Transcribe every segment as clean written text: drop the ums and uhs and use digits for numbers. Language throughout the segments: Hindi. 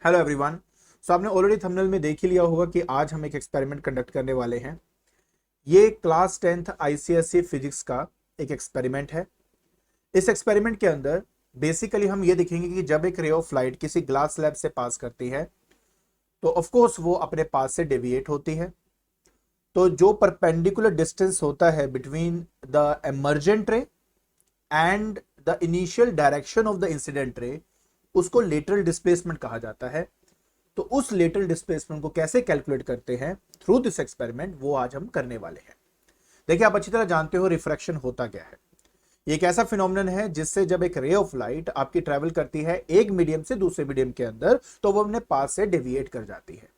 Hello everyone. सो आपने ऑलरेडी थंबनेल में देख ही लिया होगा कि आज हम एक एक्सपेरिमेंट कंडक्ट करने वाले हैं। ये क्लास 10th आईसीएसई फिजिक्स का एक एक्सपेरिमेंट है। इस एक्सपेरिमेंट के अंदर बेसिकली हम ये देखेंगे कि जब एक रे ऑफ लाइट किसी ग्लास स्लैब से पास करती है तो ऑफ कोर्स वो अपने पाथ से डेविएट होती है। तो जो परपेंडिकुलर डिस्टेंस होता है बिटवीन द एमर्जेंट रे and the initial direction of the incident ray, उसको लेटरल डिस्प्लेसमेंट कहा जाता है। तो उस लेटरल डिस्प्लेसमेंट को कैसे कैलकुलेट करते हैं थ्रू दिस एक्सपेरिमेंट, वो आज हम करने वाले हैं। देखिए, आप अच्छी तरह जानते हो रिफ्रैक्शन होता क्या है। ये एक ऐसा फिनोमिनन है जिससे जब एक रे ऑफ लाइट आपकी ट्रेवल करती है एक मीडियम से दूसरे मीडियम के अंदर तो वो अपने पाथ से डेविएट कर जाती है।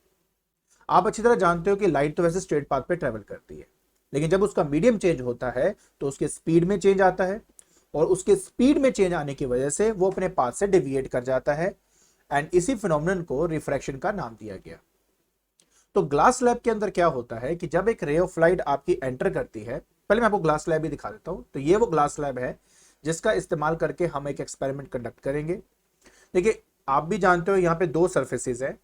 आप अच्छी तरह जानते हो कि लाइट तो वैसे स्ट्रेट पाथ पे ट्रेवल करती है, लेकिन जब उसका मीडियम चेंज होता है तो उसके स्पीड में चेंज आता है, और उसके स्पीड में चेंज आने की वजह से वो अपने पाथ से डेविएट कर जाता है। एंड इसी फिनोमिनन को रिफ्रैक्शन का नाम दिया गया। तो ग्लास स्लैब के अंदर क्या होता है कि जब एक रे ऑफ लाइट आपकी एंटर करती है, पहले मैं आपको ग्लास स्लैब भी दिखा देता हूं। तो ये वो ग्लास स्लैब है जिसका इस्तेमाल करके हम एक एक्सपेरिमेंट कंडक्ट करेंगे। देखिए, आप भी जानते हो यहाँ पे दो सर्फेसिस है।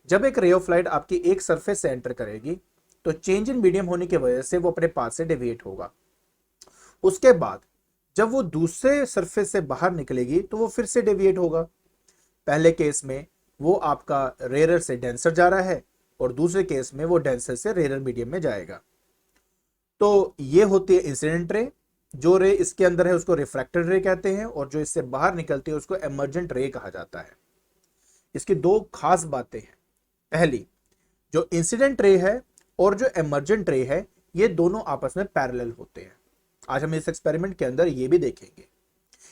जब एक रे ऑफ लाइट आपकी एक सरफेस से एंटर करेगी तो चेंज इन मीडियम होने की वजह से वो अपने पाथ से डेविएट होगा। उसके बाद जब वो दूसरे सरफेस से बाहर निकलेगी तो वो फिर से डेविएट होगा। पहले केस में वो आपका रेयर से डेंसर जा रहा है और दूसरे केस में वो डेंसर से रेयर मीडियम में जाएगा। तो ये होती है इंसिडेंट रे। जो रे इसके अंदर है उसको रिफ्रैक्टेड रे कहते हैं, और जो इससे बाहर निकलती है उसको एमर्जेंट रे कहा जाता है। इसकी दो खास बातें हैं। पहली, जो इंसिडेंट रे है और जो एमर्जेंट रे है ये दोनों आपस में पैरेलल होते हैं। आज हम इस एक्सपेरिमेंट के अंदर ये भी देखेंगे।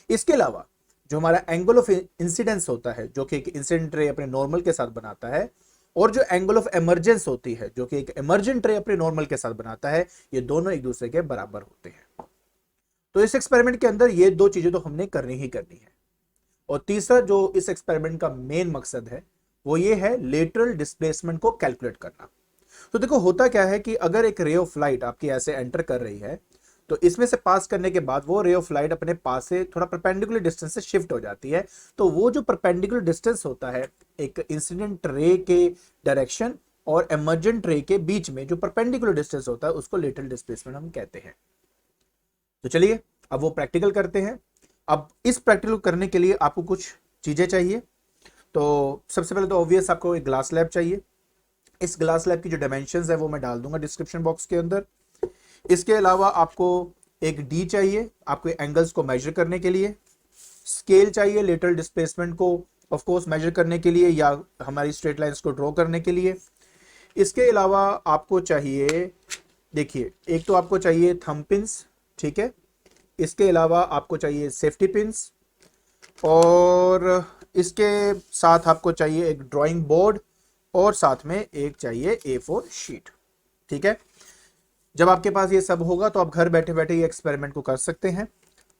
इसके अलावा जो हमारा एंगल ऑफ इंसिडेंस होता है, जो कि एक इंसिडेंट रे अपने नॉर्मल के साथ बनाता है, और जो एंगल ऑफ एमर्जेंस होती है जो कि एक इमर्जेंट रे अपने नॉर्मल के साथ बनाता है, ये दोनों एक दूसरे के बराबर होते हैं। तो इस एक्सपेरिमेंट के अंदर ये दो चीजें तो हमने करनी ही करनी है। और तीसरा जो इस एक्सपेरिमेंट का मेन मकसद है वो ये है लेटरल डिस्प्लेसमेंट को कैलकुलेट करना। तो देखो, होता क्या है कि अगर एक रे ऑफ लाइट आपकी ऐसे एंटर कर रही है तो इसमें से पास करने के बाद वो रे ऑफ लाइट अपने पास से थोड़ा परपेंडिकुलर डिस्टेंस से शिफ्ट हो जाती है। तो वो जो परपेंडिकुलर डिस्टेंस होता है एक इंसिडेंट रे के डायरेक्शन और एमर्जेंट रे के बीच में जो परपेंडिकुलर डिस्टेंस होता है उसको लेटरल डिस्प्लेसमेंट हम कहते हैं। तो चलिए अब वो प्रैक्टिकल करते हैं। अब इस प्रैक्टिकल करने के लिए आपको कुछ चीजें चाहिए। तो सबसे पहले तो ऑब्वियस आपको एक ग्लास स्लैब चाहिए। इस ग्लास स्लैब की जो डायमेंशंस है वो मैं डाल दूंगा डिस्क्रिप्शन बॉक्स के अंदर। इसके अलावा आपको एक डी चाहिए आपको एंगल्स को मेजर करने के लिए। स्केल चाहिए लेटरल डिस्प्लेसमेंट को ऑफ कोर्स मेजर करने के लिए या हमारी स्ट्रेट लाइंस को ड्रॉ करने के लिए। इसके अलावा आपको चाहिए, देखिए, एक तो आपको चाहिए थंब पिन्स, ठीक है। इसके अलावा आपको चाहिए सेफ्टी पिन्स, और इसके साथ आपको चाहिए एक ड्राइंग बोर्ड, और साथ में एक चाहिए A4 शीट, ठीक है। जब आपके पास ये सब होगा तो आप घर बैठे बैठे ये एक्सपेरिमेंट को कर सकते हैं।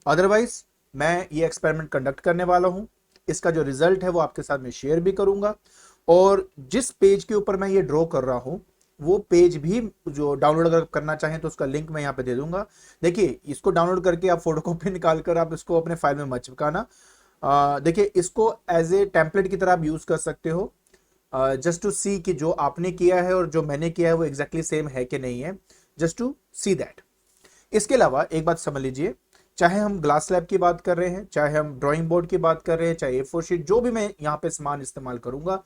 अदरवाइज मैं ये एक्सपेरिमेंट कंडक्ट करने वाला हूं, इसका जो रिजल्ट है वो आपके साथ में शेयर भी करूंगा। और जिस पेज के ऊपर मैं ये ड्रॉ कर रहा हूं वो पेज भी जो डाउनलोड अगर करना चाहें तो उसका लिंक मैं यहाँ पे दे दूंगा। देखिए, इसको डाउनलोड करके आप फोटोकॉपी निकाल कर आप इसको अपने फाइल में मत चिपकाना। देखिए, इसको एज ए टेम्पलेट की तरह आप यूज कर सकते हो, जस्ट टू सी कि जो आपने किया है और जो मैंने किया है वो एग्जैक्टली सेम है कि नहीं है, जस्ट टू सी दैट। इसके अलावा एक बात समझ लीजिए, चाहे हम ग्लास स्लैब की बात कर रहे हैं, चाहे हम ड्राइंग बोर्ड की बात कर रहे हैं, चाहे A4 शीट, जो भी मैं यहाँ पे सामान इस्तेमाल करूंगा,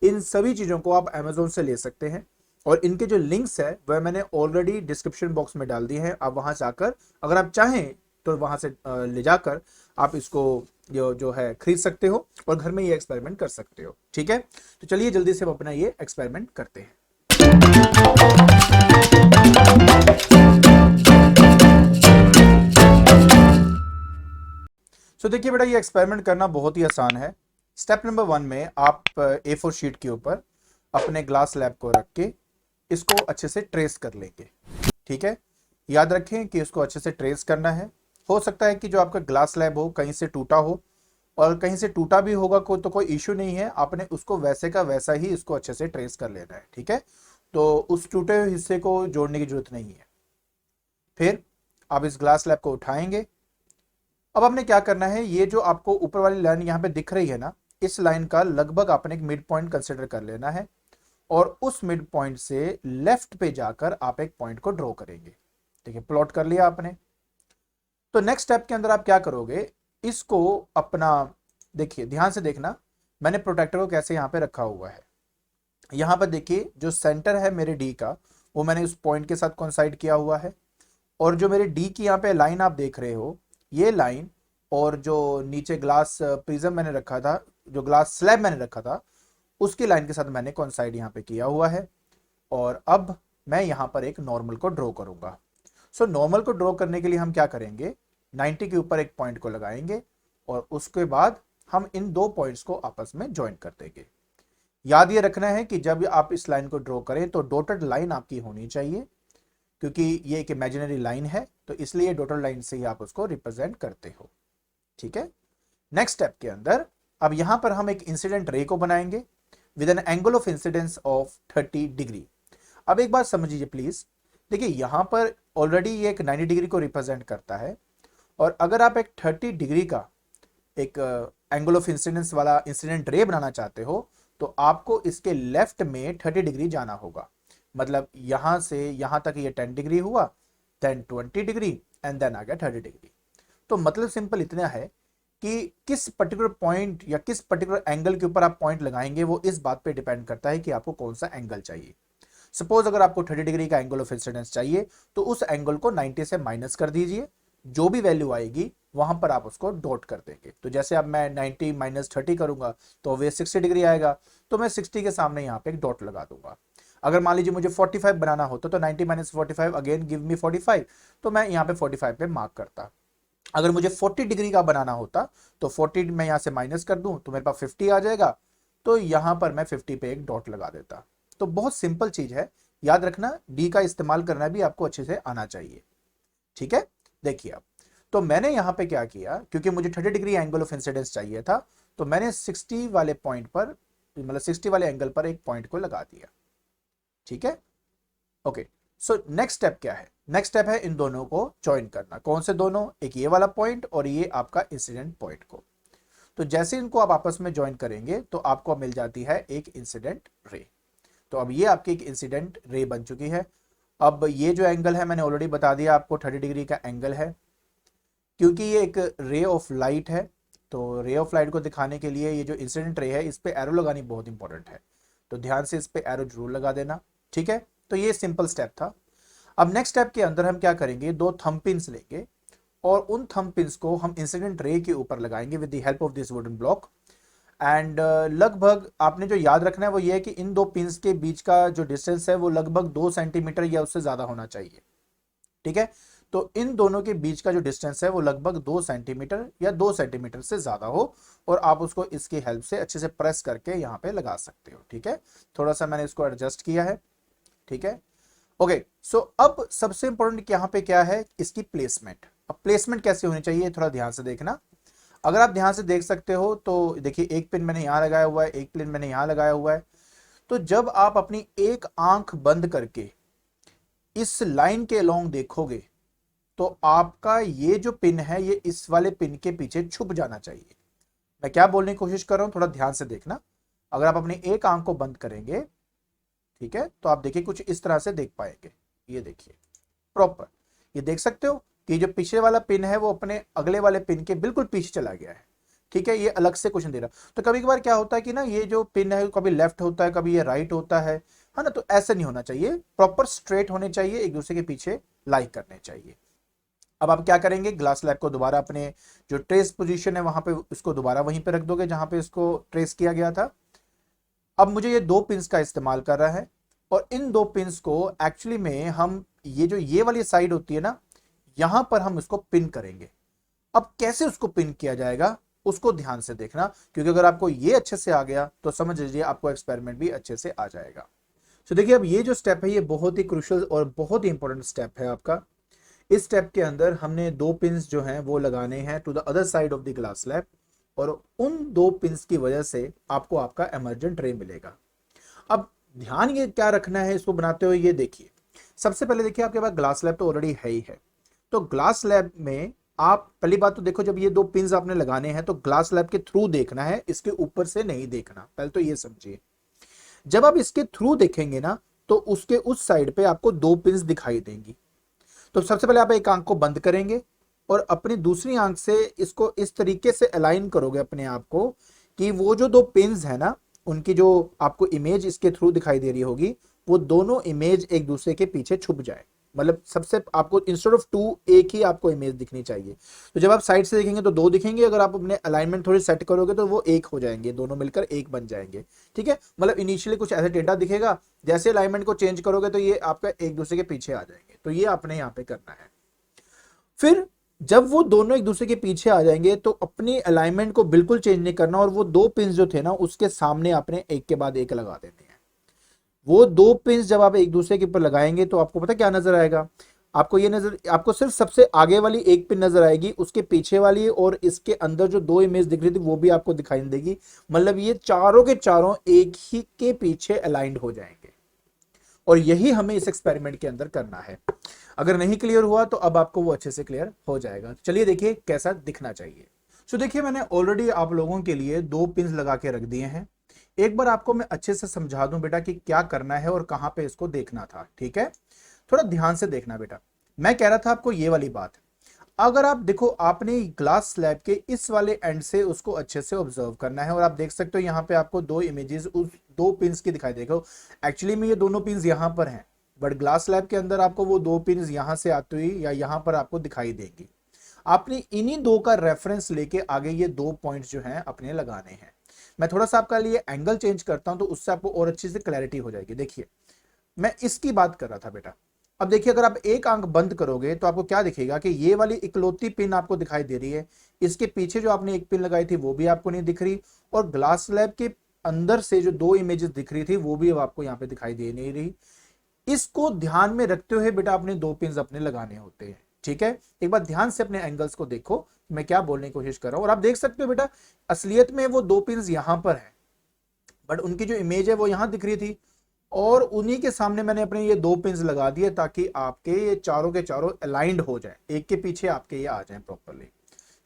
इन सभी चीजों को आप Amazon से ले सकते हैं। और इनके जो लिंक्स है वह मैंने ऑलरेडी डिस्क्रिप्शन बॉक्स में डाल दिए हैं। आप वहां जाकर अगर आप चाहें तो वहां से ले जाकर आप इसको जो है खरीद सकते हो और घर में ये एक्सपेरिमेंट कर सकते हो, ठीक है। तो चलिए जल्दी से हम अपना ये एक्सपेरिमेंट करते हैं। तो देखिए बेटा, ये एक्सपेरिमेंट करना बहुत ही आसान है। स्टेप नंबर 1 में आप A4 शीट के ऊपर अपने ग्लास स्लैब को रख के इसको अच्छे से ट्रेस कर लेंगे, ठीक है। याद रखें कि इसको अच्छे से ट्रेस करना है। हो सकता है कि जो आपका ग्लास स्लैब हो कहीं से टूटा हो, और कहीं से टूटा भी होगा तो कोई इश्यू नहीं है, आपने उसको वैसे का वैसा ही इसको अच्छे से ट्रेस कर लेना है, ठीक है। तो उस टूटे हुए हिस्से को जोड़ने की जरूरत नहीं है। फिर आप इस ग्लास स्लैब को उठाएंगे। अब आपने क्या करना है, ये जो आपको ऊपर वाली लाइन यहाँ पे दिख रही है ना, इस लाइन का लगभग आपने एक मिड पॉइंट कंसिडर कर लेना है और उस मिड पॉइंट से लेफ्ट पे जाकर आप एक पॉइंट को ड्रॉ करेंगे। ठीक है, प्लॉट कर लिया आपने। तो नेक्स्ट स्टेप के अंदर आप क्या करोगे, इसको अपना देखिए, ध्यान से देखना मैंने प्रोटेक्टर को कैसे यहां पे रखा हुआ है। यहां पर देखिए जो सेंटर है मेरे डी का, वो मैंने उस पॉइंट के साथ कोइंसाइड किया हुआ है, और जो मेरे डी की यहाँ पे लाइन आप देख रहे हो, ये लाइन और जो नीचे ग्लास प्रिज्म मैंने रखा था, जो ग्लास स्लैब मैंने रखा था, उसकी लाइन के साथ मैंने कोइंसाइड यहाँ पे किया हुआ है। और अब मैं यहाँ पर एक नॉर्मल को ड्रॉ करूंगा। सो नॉर्मल को ड्रॉ करने के लिए हम क्या करेंगे, 90 के ऊपर एक पॉइंट को लगाएंगे और उसके बाद हम इन दो पॉइंट्स को आपस में ज्वाइन कर देंगे। याद ये रखना है कि जब आप इस लाइन को ड्रॉ करें तो डॉटेड लाइन आपकी होनी चाहिए, क्योंकि ये एक इमेजिनरी लाइन है, तो इसलिए डॉटेड लाइन से ही आप उसको रिप्रेजेंट करते हो। ठीक है, नेक्स्ट स्टेप के अंदर अब यहां पर हम एक इंसिडेंट रे को बनाएंगे with an angle of incidence of 30 degree. अब एक बात समझिए प्लीज, देखिए यहां पर ऑलरेडी ये एक 90 डिग्री को रिप्रेजेंट करता है, और अगर आप एक 30 डिग्री का एक एंगल ऑफ इंसिडेंस वाला इंसिडेंट रे बनाना चाहते हो तो आपको इसके लेफ्ट में 30 डिग्री जाना होगा। मतलब यहां से यहां तक ये 10 डिग्री हुआ, देन 20 डिग्री एंड देन आ गया 30 डिग्री। तो मतलब सिंपल इतना है कि किस पर्टिकुलर पॉइंट या किस पर्टिकुलर एंगल के ऊपर आप पॉइंट लगाएंगे वो इस बात पे डिपेंड करता है कि आपको कौन सा एंगल चाहिए। सपोज अगर आपको 30 डिग्री का एंगल ऑफ इंसिडेंस चाहिए तो उस एंगल को 90 से माइनस कर दीजिए, जो भी वैल्यू आएगी वहां पर आप उसको डॉट कर देंगे। तो जैसे अब मैं 90 माइनस 30 करूंगा तो वे 60 डिग्री आएगा, तो मैं 60 के सामने यहाँ पे एक डॉट लगा दूंगा। अगर मान लीजिए मुझे 45 बनाना होता तो 90 माइनस 45 अगेन गिव मी 45, तो मैं यहाँ पे 45 पे मार्क करता। अगर मुझे 40 डिग्री का बनाना होता तो 40 मैं यहाँ से माइनस कर दूं तो मेरे पास 50 आ जाएगा, तो यहाँ पर मैं 50 पे एक डॉट लगा देता। तो बहुत सिंपल चीज है, याद रखना डी का इस्तेमाल करना भी आपको अच्छे से आना चाहिए। ठीक है, देखिए अब तो मैंने यहां पे क्या किया, क्योंकि मुझे 30 डिग्री एंगल ऑफ इंसिडेंस चाहिए था, तो मैंने 60 वाले पॉइंट पर, मतलब 60 वाले एंगल पर एक पॉइंट को लगा दिया। ठीक है, ओके। सो नेक्स्ट स्टेप क्या है, नेक्स्ट स्टेप है इन दोनों को ज्वाइन करना। कौन से दोनों, एक ये वाला पॉइंट और ये आपका इंसिडेंट पॉइंट को। तो जैसे इनको आप आपस में ज्वाइन करेंगे तो आपको मिल जाती है एक इंसिडेंट रे। तो अब ये आपकी एक इंसिडेंट रे बन चुकी है। अब ये जो एंगल है मैंने ऑलरेडी बता दिया आपको 30 डिग्री का एंगल है, क्योंकि ये एक रे ऑफ लाइट है। तो रे ऑफ लाइट को दिखाने के लिए ये जो इंसिडेंट रे है इस पे एरो लगानी बहुत इंपॉर्टेंट है, तो ध्यान से इस पे एरो जरूर लगा देना। ठीक है, तो ये सिंपल स्टेप था। अब नेक्स्ट स्टेप के अंदर हम क्या करेंगे, दो थंब पिन्स लेंगे और उन थंब पिन्स को हम इंसिडेंट रे के ऊपर लगाएंगे with the help of this wooden block. And लगभग आपने जो याद रखना है वो ये है कि इन दो पिन्स के बीच का जो डिस्टेंस है वो लगभग 2 सेंटीमीटर या उससे ज्यादा होना चाहिए। ठीक है, तो इन दोनों के बीच का जो डिस्टेंस है वो लगभग 2 सेंटीमीटर या 2 सेंटीमीटर से ज्यादा हो, और आप उसको इसकी हेल्प से अच्छे से प्रेस करके यहाँ पे लगा सकते हो। ठीक है, थोड़ा सा मैंने इसको एडजस्ट किया है। ठीक है, ओके। सो अब सबसे इंपॉर्टेंट यहाँ पे क्या है, इसकी प्लेसमेंट। अब प्लेसमेंट कैसे होनी चाहिए थोड़ा ध्यान से देखना। अगर आप ध्यान से देख सकते हो तो देखिए एक पिन मैंने यहां लगाया हुआ है, एक पिन मैंने यहां लगाया हुआ है। तो जब आप अपनी एक आंख बंद करके इस लाइन के अलोंग देखोगे तो आपका ये जो पिन है ये इस वाले पिन के पीछे छुप जाना चाहिए। मैं क्या बोलने की कोशिश कर रहा हूं, थोड़ा ध्यान से देखना। अगर आप अपनी एक आंख को बंद करेंगे, ठीक है, तो आप देखिए कुछ इस तरह से देख पाएंगे। ये देखिए प्रॉपर, ये देख सकते हो कि जो पीछे वाला पिन है वो अपने अगले वाले पिन के बिल्कुल पीछे चला गया है। ठीक है, ये अलग से कुछ नहीं दे रहा। तो कभी कभार क्या होता है कि ना ये जो पिन है कभी लेफ्ट होता है, कभी ये राइट होता है ना, तो ऐसे नहीं होना चाहिए, प्रॉपर स्ट्रेट होने चाहिए, एक दूसरे के पीछे लाई करने चाहिए। अब आप क्या करेंगे, ग्लास स्लैब को दोबारा अपने जो ट्रेस पोजीशन है वहां पे उसको दोबारा वहीं पे रख दोगे जहां पे इसको ट्रेस किया गया था। अब मुझे ये दो पिंस का इस्तेमाल कर रहा है, और इन दो पिंस को एक्चुअली में हम ये जो ये वाली साइड होती है ना, यहां पर हम इसको पिन करेंगे। अब कैसे उसको पिन किया जाएगा उसको ध्यान से देखना, क्योंकि अगर आपको ये अच्छे से आ गया तो समझ लीजिए आपको एक्सपेरिमेंट भी अच्छे से आ जाएगा। तो देखिए अब ये जो स्टेप है ये बहुत ही क्रूशियल और बहुत ही इंपॉर्टेंट स्टेप है आपका। इस स्टेप के अंदर हमने दो पिंस जो हैं वो लगाने हैं to the other side of the glass slab, और उन दो पिंस की वजह से आपको आपका इमर्जेंट रे मिलेगा। अब ध्यान ये क्या रखना है इसको बनाते हुए, ये देखिए सबसे पहले देखिए आपके पास ग्लास स्लैब तो ऑलरेडी है ही है। तो ग्लास स्लैब में आप पहली बात तो देखो, जब ये दो पिंस आपने लगाने हैं तो ग्लास स्लैब के थ्रू देखना है, इसके ऊपर से नहीं देखना, पहले तो ये समझिए। जब आप इसके थ्रू देखेंगे ना तो उसके उस साइड पे आपको दो पिंस दिखाई देंगी। तो सबसे पहले आप एक आंख को बंद करेंगे और अपनी दूसरी आंख से इसको इस तरीके से अलाइन करोगे अपने आप को कि वो जो दो पिंस है ना, उनकी जो आपको इमेज इसके थ्रू दिखाई दे रही होगी, वो दोनों इमेज एक दूसरे के पीछे छुप जाए। मतलब सबसे आपको इंस्टेड ऑफ टू एक ही आपको इमेज दिखनी चाहिए। तो जब आप साइड से देखेंगे तो दो दिखेंगे, अगर आप अपने अलाइनमेंट थोड़ी सेट करोगे तो वो एक हो जाएंगे, दोनों मिलकर एक बन जाएंगे। ठीक है, मतलब इनिशियली कुछ ऐसा टेढ़ा दिखेगा, जैसे अलाइनमेंट को चेंज करोगे तो ये आपका एक दूसरे के पीछे आ जाएंगे। तो ये आपने यहाँ पे करना है। फिर जब वो दोनों एक दूसरे के पीछे आ जाएंगे तो अपनी अलाइनमेंट को बिल्कुल चेंज नहीं करना, और वो दो पिन जो थे ना उसके सामने आपने एक के बाद एक लगा देने हैं। वो दो पिंस जब आप एक दूसरे के ऊपर लगाएंगे तो आपको पता क्या नजर आएगा? आपको ये नजर, आपको सिर्फ सबसे आगे वाली एक पिन नजर आएगी, उसके पीछे वाली और इसके अंदर जो दो इमेज दिख रही थी वो भी आपको दिखाई नहीं देगी। मतलब ये चारों के चारों एक ही के पीछे अलाइंड हो जाएंगे, और यही हमें इस एक्सपेरिमेंट के अंदर करना है। अगर नहीं क्लियर हुआ तो अब आपको वो अच्छे से क्लियर हो जाएगा। चलिए देखिए कैसा दिखना चाहिए। सो देखिए, मैंने ऑलरेडी आप लोगों के लिए दो पिंस लगा के रख दिए हैं। एक बार आपको मैं अच्छे से समझा दूं बेटा कि क्या करना है और कहां पे इसको देखना था। ठीक है, थोड़ा ध्यान से देखना बेटा। मैं कह रहा था आपको ये वाली बात, अगर आप देखो, आपने ग्लास स्लैब के इस वाले एंड से उसको अच्छे से ऑब्जर्व करना है, और आप देख सकते हो यहाँ पे आपको दो इमेजेस उस दो पिंस की दिखाई देगा। एक्चुअली में ये दोनों पिंस यहाँ पर हैं, बट ग्लास स्लैब के अंदर आपको वो दो पिंस यहाँ से आती हुई या यहाँ पर आपको दिखाई देंगी। आपने इन्हीं दो का रेफरेंस लेके आगे ये दो पॉइंट्स जो हैं अपने लगाने हैं। मैं थोड़ा सा आपका लिए एंगल चेंज करता हूं तो उससे आपको और अच्छी से क्लैरिटी हो जाएगी। देखिए, मैं इसकी बात कर रहा था बेटा। अब देखिए, अगर आप एक आंख बंद करोगे तो आपको क्या दिखेगा कि ये वाली इकलौती पिन आपको दिखाई दे रही है, इसके पीछे जो आपने एक पिन लगाई थी वो भी आपको नहीं दिख रही, और ग्लास स्लैब के अंदर से जो दो इमेजेस दिख रही थी वो भी अब आपको यहाँ पे दिखाई दे नहीं रही। इसको ध्यान में रखते हुए बेटा अपने दो पिन अपने लगाने होते हैं। ठीक है, एक बार ध्यान से अपने एंगल्स को देखो, मैं क्या बोलने की कोशिश कर रहा हूं। और आप देख सकते हो बेटा, असलियत में वो दो पिन यहां पर है, बट उनकी जो इमेज है वो यहां दिख रही थी, और उन्हीं के सामने मैंने अपने ये दो पिंस लगा दिए ताकि आपके ये चारों के चारों अलाइंड हो जाए, एक के पीछे आपके ये आ जाए प्रॉपरली।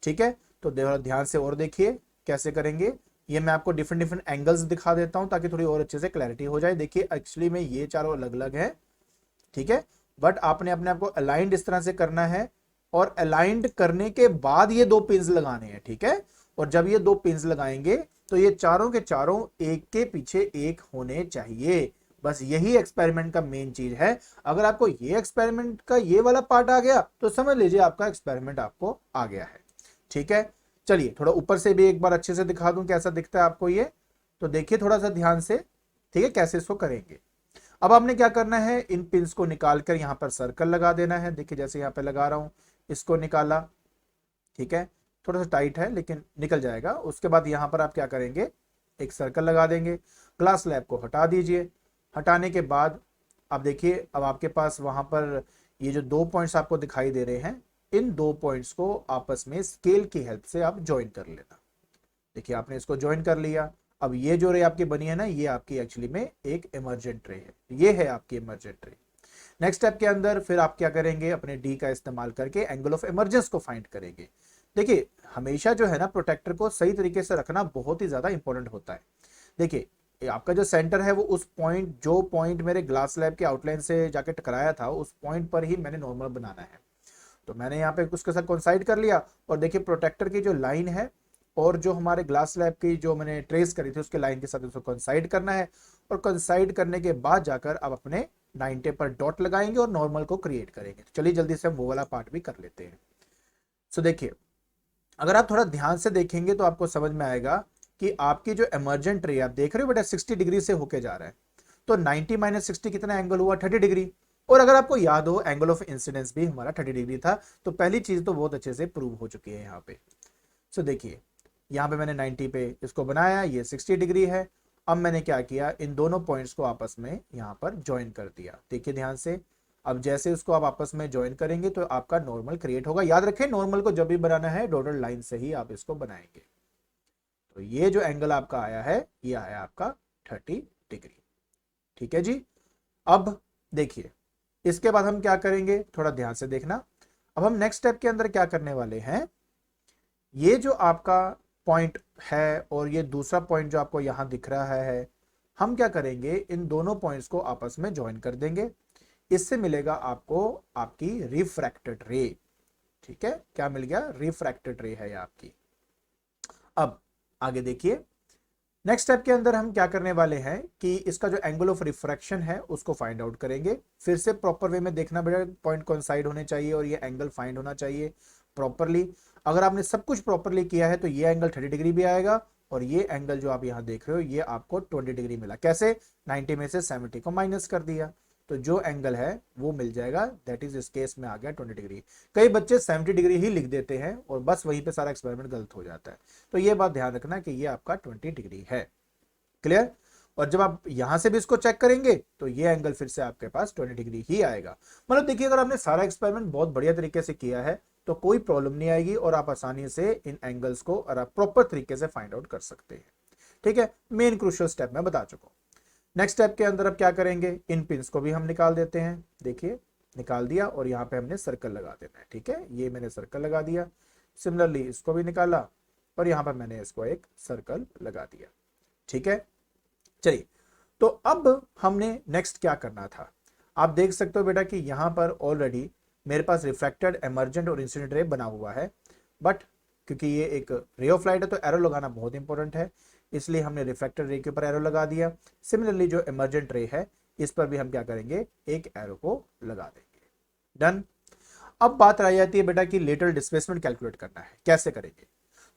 ठीक है, तो ध्यान से और देखिए कैसे करेंगे। ये मैं आपको डिफरेंट डिफरेंट एंगल्स दिखा देता हूं ताकि थोड़ी और अच्छे से क्लैरिटी हो जाए। देखिए, एक्चुअली में ये चारों अलग अलग है, ठीक है, बट आपने अपने आप को अलाइंड इस तरह से करना है, और अलाइंड करने के बाद ये दो पिंस लगाने हैं। ठीक है, और जब ये दो पिंस लगाएंगे तो ये चारों के चारों एक के पीछे एक होने चाहिए। बस यही एक्सपेरिमेंट का मेन चीज है। अगर आपको ये एक्सपेरिमेंट का ये वाला पार्ट आ गया तो समझ लीजिए आपका एक्सपेरिमेंट आपको आ गया है। ठीक है, चलिए थोड़ा ऊपर से भी एक बार अच्छे से दिखा दूं कैसा दिखता है आपको ये। तो देखिए थोड़ा सा ध्यान से, ठीक है, कैसे इसको करेंगे। अब आपने क्या करना है, इन पिंस को निकालकर यहां पर सर्कल लगा देना है। देखिए जैसे यहां पे लगा रहा हूं, इसको निकाला, ठीक है, थोड़ा सा टाइट है लेकिन निकल जाएगा। उसके बाद यहां पर आप क्या करेंगे, एक सर्कल लगा देंगे। ग्लास स्लैब को हटा दीजिए। हटाने के बाद अब देखिए, अब आपके पास वहां पर ये जो दो पॉइंट्स आपको दिखाई दे रहे हैं, इन दो पॉइंट्स को आपस में स्केल की हेल्प से आप ज्वाइन कर लेना। देखिए आपने इसको ज्वाइन कर लिया। अब ये जो रे आपकी बनी है ना, ये आपकी एक्चुअली में एक इमर्जेंट रे है, ये है आपकी इमर्जेंट रे। नेक्स्ट स्टेप के अंदर फिर आप क्या करेंगे, अपने डी का इस्तेमाल करके एंगल ऑफ इमर्जेंस को फाइंड करेंगे। देखिए हमेशा जो है ना, प्रोटेक्टर को सही तरीके से रखना बहुत ही ज्यादा इंपॉर्टेंट होता है। देखिए आपका जो सेंटर है वो उस पॉइंट, जो पॉइंट मेरे ग्लास स्लैब के आउटलाइन से जाके टकराया था, उस पॉइंट पर ही मैंने नॉर्मल बनाना है। तो मैंने यहाँ पे उसके साथ कोइंसाइड कर लिया, और देखिए प्रोटेक्टर की जो लाइन है और जो हमारे ग्लास स्लैब की जो मैंने ट्रेस करी थी उसके लाइन के साथ उसको कोइंसाइड करना है, और कोइंसाइड करने के बाद जाकर अब अपने 90 पर डॉट लगाएंगे और नॉर्मल को क्रिएट करेंगे। तो चलिए जल्दी से हम वो वाला पार्ट भी कर लेते हैं। सो देखिए, अगर आप थोड़ा ध्यान से देखेंगे तो आपको समझ में आएगा कि आपकी जो इमर्जेंट रे आप देख रहे हो बेटा 60 डिग्री से होके जा रहा है, तो 90 माइनस 60 कितना एंगल हुआ, 30 डिग्री। और अगर आपको याद हो, एंगल ऑफ इंसिडेंस भी हमारा 30 डिग्री था। तो पहली चीज तो बहुत अच्छे से प्रूव हो चुकी है यहाँ पे। सो देखिए, यहाँ पे मैंने 90 पे इसको बनाया, ये 60 डिग्री है। अब मैंने क्या किया, इन दोनों पॉइंट्स को आपस में यहाँ पर ज्वाइन कर दिया। देखिए ध्यान से, अब जैसे उसको आप आपस में ज्वाइन करेंगे तो आपका नॉर्मल क्रिएट होगा। याद रखें, नॉर्मल को जब भी बनाना है डॉटेड लाइन से ही आप इसको बनाएंगे। तो ये जो एंगल आपका आया है, ये आया आपका 30 डिग्री। ठीक है जी। अब देखिए, इसके बाद हम क्या करेंगे, थोड़ा ध्यान से देखना। अब हम नेक्स्ट स्टेप के अंदर क्या करने वाले हैं, ये जो आपका पॉइंट है और ये दूसरा पॉइंट जो आपको यहां दिख रहा है, हम क्या करेंगे, इन दोनों पॉइंट्स को आपस में ज्वाइन कर देंगे। इससे मिलेगा आपको आपकी रिफ्रैक्टेड रे। ठीक है, क्या मिल गया, रिफ्रैक्टेड रे है ये आपकी। अब आगे देखिए, नेक्स्ट स्टेप के अंदर हम क्या करने वाले हैं कि इसका जो एंगल ऑफ रिफ्रैक्शन है उसको फाइंड आउट करेंगे। फिर से प्रॉपर वे में देखना पड़ेगा, पॉइंट कोइंसाइड होने चाहिए और ये एंगल फाइंड होना चाहिए प्रॉपरली। अगर आपने सब कुछ प्रॉपरली किया है तो ये एंगल 30 डिग्री भी आएगा और ये एंगल जो आप यहां देख रहे हो ये आपको 20 डिग्री मिला। कैसे, 90 में से 70 को माइनस कर दिया तो जो एंगल है वो मिल जाएगा, दैट इज इस केस में आ गया 20 डिग्री। कई बच्चे 70 डिग्री ही लिख देते हैं और बस वहीं पे सारा एक्सपेरिमेंट गलत हो जाता है। तो ये बात ध्यान रखना कि ये आपका 20 डिग्री है। क्लियर। और जब आप यहां से भी इसको चेक करेंगे तो ये एंगल फिर से आपके पास 20 डिग्री ही आएगा। मतलब देखिए, अगर आपने सारा एक्सपेरिमेंट बहुत बढ़िया तरीके से किया है तो कोई प्रॉब्लम नहीं आएगी और आप आसानी से इन एंगल्स को और आप प्रॉपर तरीके से फाइंड आउट कर सकते हैं। ठीक है, मेन क्रूशियल स्टेप मैं बता चुका हूं। नेक्स्ट स्टेप के अंदर अब क्या करेंगे, इन पिंस को भी हम निकाल देते हैं। देखिए, निकाल दिया और यहाँ पे हमने सर्कल लगा देना है। ठीक है, ये मैंने सर्कल लगा दिया। सिमिलरली इसको भी निकाला और यहाँ पर मैंने इसको एक सर्कल लगा दिया। ठीक है, चलिए, तो अब हमने नेक्स्ट क्या करना था। आप देख सकते हो बेटा कि यहां पर ऑलरेडी मेरे पास रिफ्रैक्टेड, एमर्जेंट और इंसिडेंट रे बना हुआ है, बट क्योंकि ये एक रे ऑफ लाइट है तो एरो लगाना बहुत इंपॉर्टेंट है, इसलिए हमने रिफ्रैक्टेड रे के ऊपर एरो लगा दिया। सिमिलरली जो एमर्जेंट रे है इस पर भी हम क्या करेंगे, एक एरो को लगा देंगे। डन। अब बात रह जाती है बेटा कि लेटरल डिस्प्लेसमेंट कैलकुलेट करना है, कैसे करेंगे।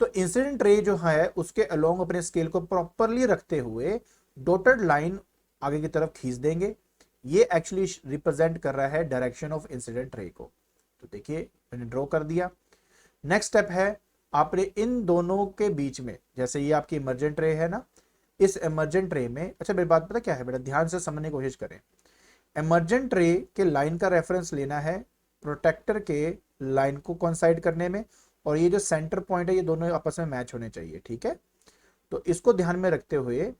तो इंसिडेंट रे जो है उसके अलोंग अपने स्केल को प्रॉपरली रखते हुए डॉटेड लाइन आगे की तरफ खींच देंगे। ये एक्चुअली रिप्रेजेंट कर रहा है डायरेक्शन ऑफ इंसिडेंट रे को। तो देखिए, मैंने ड्रॉ कर दिया। नेक्स्ट स्टेप है, आपने इन दोनों के बीच में, जैसे ये आपकी इमर्जेंट रे है ना, इस इमर्जेंट रे में, अच्छा मेरी बात पता क्या है बेटा, ध्यान से समझने की कोशिश करें। इमर्जेंट रे के लाइन का रेफरेंस लेना है प्रोटेक्टर के लाइन को कोइंसाइड करने में, और ये जो सेंटर पॉइंट है ये दोनों आपस में मैच होने चाहिए। ठीक है, तो इसको ध्यान में रखते हुए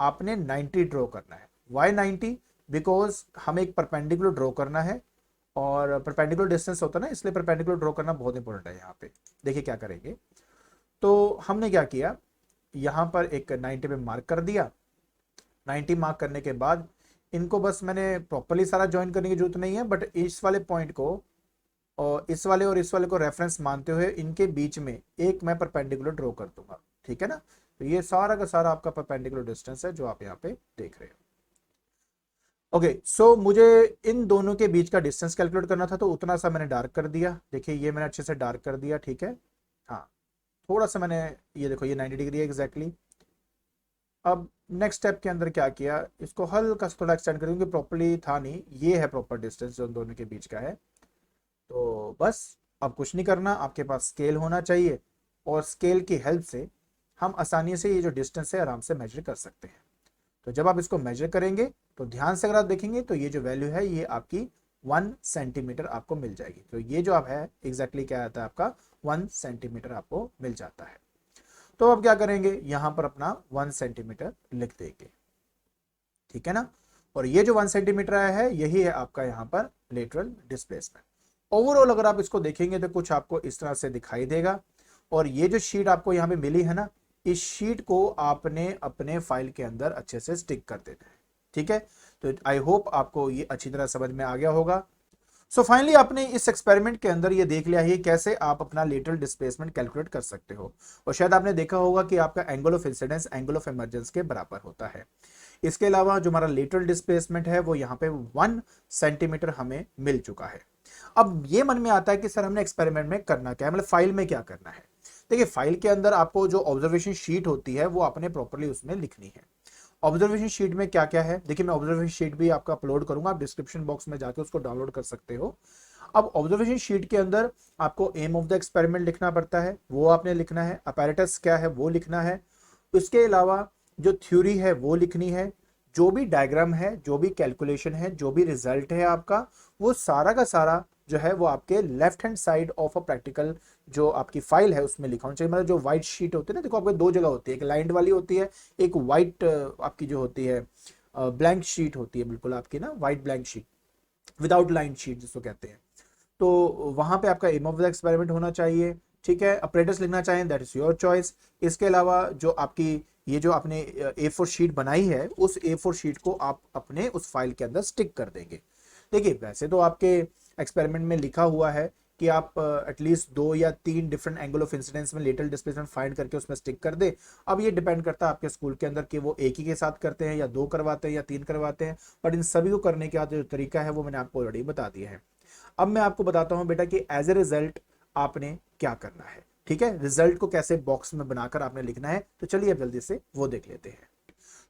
आपने 90 ड्रॉ करना है। वाई 90? बिकॉज हमें एक परपेंडिकुलर ड्रॉ करना है और परपेंडिकुलर डिस्टेंस होता है ना, इसलिए परपेंडिकुलर ड्रॉ करना बहुत इंपॉर्टेंट है। यहाँ पे देखिए क्या करेंगे, तो हमने क्या किया, यहाँ पर एक 90 पे मार्क कर दिया। 90 मार्क करने के बाद इनको बस मैंने प्रॉपरली सारा ज्वाइन करने की जरूरत नहीं है, बट इस वाले पॉइंट को और इस वाले को रेफरेंस मानते हुए इनके बीच में एक मैं परपेंडिकुलर ड्रॉ कर दूंगा। ठीक है ना, तो ये सारा का सारा आपका परपेंडिकुलर डिस्टेंस है जो आप यहाँ पे देख रहे हो। ओके, सो मुझे इन दोनों के बीच का डिस्टेंस कैलकुलेट करना था, तो उतना सा मैंने डार्क कर दिया। देखिए, ये मैंने अच्छे से डार्क कर दिया। ठीक है, हाँ, थोड़ा सा मैंने, ये देखो ये 90 डिग्री है एग्जैक्टली। अब नेक्स्ट स्टेप के अंदर क्या किया, इसको हल्का सा थोड़ा एक्सटेंड कर दूंगी, प्रॉपरली था नहीं, ये है प्रॉपर डिस्टेंस जो दोनों के बीच का है। तो बस अब कुछ नहीं करना, आपके पास स्केल होना चाहिए और स्केल की हेल्प से हम आसानी से ये जो डिस्टेंस है आराम से मेजर कर सकते हैं। तो जब आप इसको मेजर करेंगे तो ध्यान से अगर आप देखेंगे तो ये जो वैल्यू है ये आपकी 1 सेंटीमीटर आपको मिल जाएगी। तो ये जो आप है एग्जैक्टली क्या आता है आपका 1 सेंटीमीटर आपको मिल जाता है। तो अब क्या करेंगे, यहां पर अपना 1 सेंटीमीटर लिख देंगे। ठीक है ना, और ये जो 1 सेंटीमीटर आया है यही है आपका यहाँ पर लेटरल डिस्प्लेसमेंट। ओवरऑल अगर आप इसको देखेंगे तो कुछ आपको इस तरह से दिखाई देगा। और ये जो शीट आपको यहाँ पे मिली है ना, इस शीट को आपने अपने फाइल के अंदर अच्छे से स्टिक कर देना है। ठीक है, तो आई होप आपको ये अच्छी तरह समझ में आ गया होगा। सो फाइनली आपने इस एक्सपेरिमेंट के अंदर ये देख लिया है कैसे आप अपना लेटरल डिस्प्लेसमेंट कैलकुलेट कर सकते हो। और शायद आपने देखा होगा कि आपका angle of incidence angle of emergence के बराबर होता है। इसके अलावा जो हमारा लेटरल डिस्प्लेसमेंट है वो यहाँ पे 1 सेंटीमीटर हमें मिल चुका है। अब ये मन में आता है कि सर हमने एक्सपेरिमेंट में करना क्या है, मतलब फाइल में क्या करना है। देखिए, फाइल के अंदर आपको जो ऑब्जर्वेशन शीट होती है वो आपने प्रॉपरली उसमें लिखनी है। ऑब्जर्वेशन शीट में क्या क्या है, देखिए मैं ऑब्जर्वेशन शीट भी आपका अपलोड करूंगा, आप डिस्क्रिप्शन बॉक्स में जाकर उसको डाउनलोड कर सकते हो। अब ऑब्जर्वेशन शीट के अंदर आपको एम ऑफ द एक्सपेरिमेंट लिखना पड़ता है, वो आपने लिखना है। अपैरेटस क्या है वो लिखना है। इसके अलावा जो थ्योरी है वो लिखनी है। जो भी डायग्राम है, जो भी कैलकुलेशन है, जो भी रिजल्ट है आपका, वो सारा का सारा जो है वो आपके left hand side of a practical जो आपकी फाइल है उसमें लिखा होना चाहिए। मतलब जो व्हाइट शीट होती है ना, देखो आपको दो जगह होती है, एक लाइंड वाली होती है, एक व्हाइट आपकी जो होती है ब्लैंक शीट होती है, बिल्कुल आपकी ना white blank sheet, without line sheet जिसको कहते हैं। तो वहां पे आपका एम ऑफ द एक्सपेरिमेंट होना चाहिए, ठीक है। अपरेटस लिखना चाहें दैट इज योर चॉइस। इसके अलावा जो आपकी ये जो आपने A4 शीट बनाई है, उस A4 शीट को आप अपने उस फाइल के अंदर स्टिक कर देंगे। देखिए वैसे तो आपके एक्सपेरिमेंट में लिखा हुआ है कि आप एटलीस्ट 2 या 3 डिफरेंट एंगल ऑफ इंसिडेंस में लेटरल डिस्प्लेसमेंट फाइंड करके उसमें स्टिक कर दे। अब ये डिपेंड करता है आपके स्कूल के अंदर कि वो एक ही के साथ करते हैं या 2 करवाते हैं या 3 करवाते हैं, बट इन सभी को करने का जो तरीका है वो मैंने आपको ऑलरेडी बता दिया है। अब मैं आपको बताता हूं बेटा कि एज ए रिजल्ट आपने क्या करना है, ठीक है। रिजल्ट को कैसे बॉक्स में बनाकर आपने लिखना है, तो चलिए अब जल्दी से वो देख लेते हैं।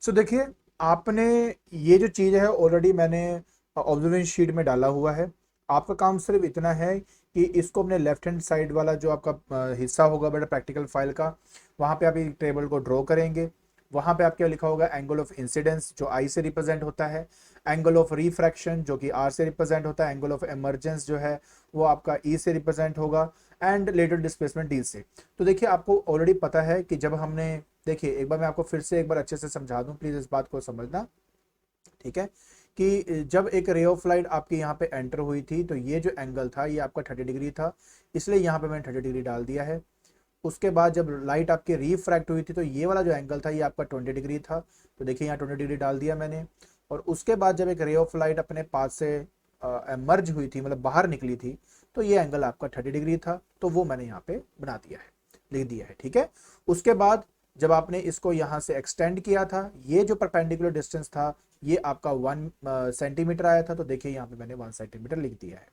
सो देखिए, आपने ये जो चीज है ऑलरेडी मैंने ऑब्जर्वेशन शीट में डाला हुआ है। आपका काम सिर्फ इतना है कि इसको अपने लेफ्ट हैंड साइड वाला जो आपका हिस्सा होगा बेटा प्रैक्टिकल फाइल का, वहां पे आप एक टेबल को ड्रॉ करेंगे। वहां पे आप क्या लिखा होगा, एंगल ऑफ इंसिडेंस जो आई से रिप्रेजेंट होता है, एंगल ऑफ रिफ्रैक्शन जो कि आर से रिप्रेजेंट होता है, एंगल ऑफ इमर्जेंस जो है वो आपका ई से रिप्रेजेंट होगा, एंड लेटरल डिस्प्लेसमेंट डी से। तो देखिए आपको ऑलरेडी पता है कि जब हमने, देखिए एक बार मैं आपको फिर से एक बार अच्छे से समझा दूं, प्लीज इस बात को समझना, ठीक है। कि जब एक रे ऑफ लाइट आपके यहाँ पे एंटर हुई थी तो ये जो एंगल था ये आपका 30 डिग्री था, इसलिए यहाँ पे मैंने 30 डिग्री डाल दिया है। उसके बाद जब लाइट आपकी रिफ्रैक्ट हुई थी तो ये वाला जो एंगल था ये आपका 20 डिग्री था, तो देखिए यहाँ 20 डिग्री डाल दिया मैंने। और उसके बाद जब एक रे ऑफ लाइट अपने पाथ से एमर्ज हुई थी, मतलब बाहर निकली थी, तो ये एंगल आपका 30 डिग्री था, तो वो मैंने यहाँ पे बना दिया है, लिख दिया है, ठीक है। उसके बाद जब आपने इसको यहाँ से एक्सटेंड किया था, ये जो परपेंडिकुलर डिस्टेंस था ये आपका 1 सेंटीमीटर आया था, तो देखिए यहाँ पे मैंने 1 सेंटीमीटर लिख दिया है।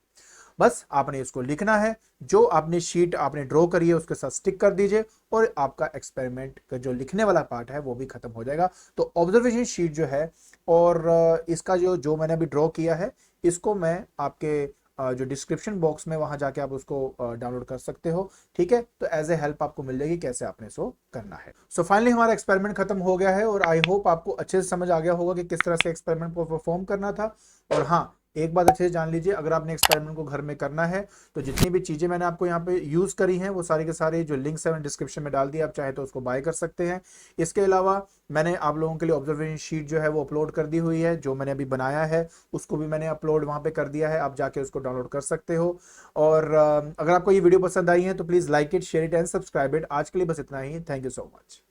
बस आपने इसको लिखना है, जो आपने शीट आपने ड्रॉ करी है उसके साथ स्टिक कर दीजिए, और आपका एक्सपेरिमेंट का जो लिखने वाला पार्ट है वो भी खत्म हो जाएगा। तो ऑब्जर्वेशन शीट जो है और इसका जो जो मैंने अभी ड्रॉ किया है, इसको मैं आपके जो डिस्क्रिप्शन बॉक्स में वहां जाके आप उसको डाउनलोड कर सकते हो, ठीक है। तो एज ए हेल्प आपको मिल जाएगी कैसे आपने इसको करना है। सो फाइनली हमारा एक्सपेरिमेंट खत्म हो गया है, और आई होप आपको अच्छे से समझ आ गया होगा कि किस तरह से एक्सपेरिमेंट को परफॉर्म करना था। और हाँ, एक बात अच्छे से जान लीजिए, अगर आपने एक्सपेरिमेंट को घर में करना है तो जितनी भी चीजें मैंने आपको यहाँ पे यूज करी हैं वो सारी के सारे जो लिंक्स है मैंने डिस्क्रिप्शन में डाल दिया, आप चाहे तो उसको बाय कर सकते हैं। इसके अलावा मैंने आप लोगों के लिए ऑब्जर्वेशन शीट जो है वो अपलोड कर दी हुई है, जो मैंने अभी बनाया है उसको भी मैंने अपलोड वहां पे कर दिया है, आप जाके उसको डाउनलोड कर सकते हो। और अगर आपको ये वीडियो पसंद आई है तो please like it, share it and subscribe it. आज के लिए बस इतना ही, थैंक यू सो मच।